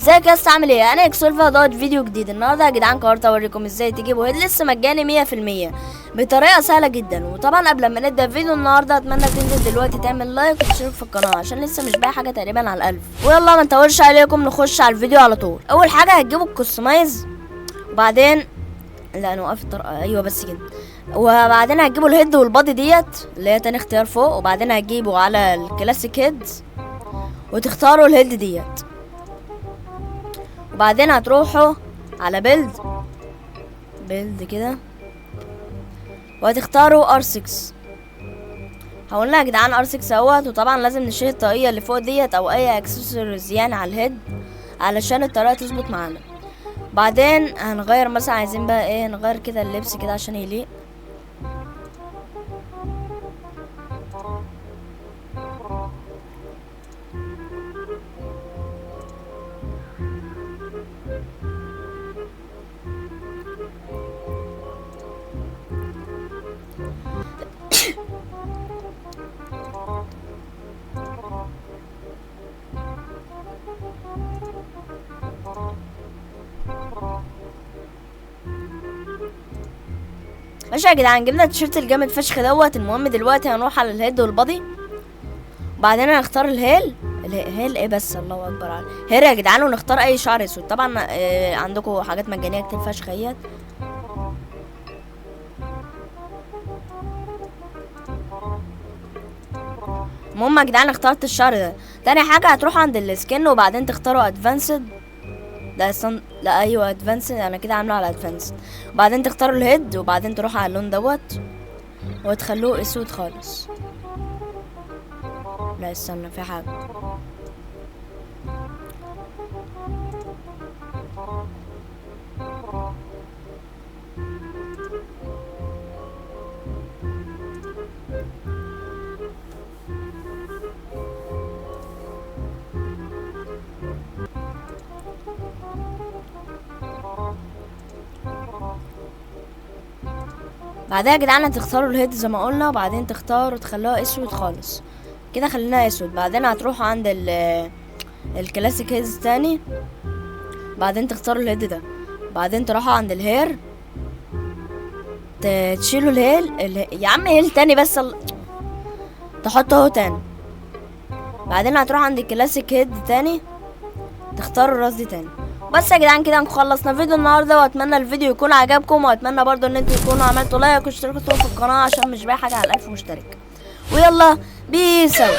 ازيك يا اسطى، عامل ايه؟ انا اكسولفا دوت فيديو جديد. النهارده يا جدعان قررت اوريكم ازاي تجيبوا هيد لسه مجاني 100% بطريقه سهله جدا. وطبعا قبل ما نبدا الفيديو النهارده اتمنى تنزل دلوقتي تعمل لايك وتشترك في القناه عشان لسه مش باقي حاجه تقريبا على الالف. ويلا ما نطولش عليكم نخش على الفيديو على طول. اول حاجه هتجيبوا الكستمايز، وبعدين لا انا واقف ايوه بس كده. وبعدين هتجيبوا الهيد والبادي ديت اللي هي تاني اختيار فوق، وبعدين هتجيبوا على الكلاسيك هيد وتختاروا الهيد ديت، وبعدين هتروحوا على بيلد كده وهتختاروا R6. هقولنا يا جدعان R6 اهوت. وطبعا لازم نشيل الطاقية اللي فوق ديت او اي اكسسوارز يعني على الهيد علشان الطريقة تظبط معانا. بعدين هنغير مثلا، عايزين بقى ايه، نغير كده اللبس كده عشان يليق. ماشي يا جدعان، جبنا التيشيرت الجامد فشخ دوت. المهم دلوقتي هنروح على الهيد والبادي، وبعدين هنختار الهيل ايه بس، الله اكبر على هير يا جدعان. ونختار اي شعر اسود. طبعا عندكم حاجات مجانيه كتير فشخ اهيت. المهم يا جدعان اخترت الشعر ده. تاني حاجه هتروحوا عند السكن وبعدين تختاروا ادفانسد. لا ايوه ادفانسد، انا كده عامله على ادفانسد. وبعدين تختاروا الهيد وبعدين تروحوا على اللون دوت وتخلوه اسود خالص. لا استنى، في حاجه. بعدها يا جدعان هتختاروا الهيد زي ما قلنا، وبعدين تختاروا تخلوها اسود خالص كده، خليناها اسود. بعدين هتروحوا عند الكلاسيك هيدز تاني، بعدين تختاروا الهيد ده، بعدين تروحوا عند الهير تشيلوا يا عم هيل تاني بس تحطه اهو تاني. بعدين هتروحوا عند الكلاسيك هيد تاني تختاروا الراس دي تاني. بس يا جدعان كده خلصنا فيديو النهارده، واتمنى الفيديو يكون عجبكم، واتمنى برضو ان انتوا تكونوا عملتوا لايك واشتركتوا في القناه عشان مش باقي حاجه على 1000 مشترك. ويلا بيس اوت.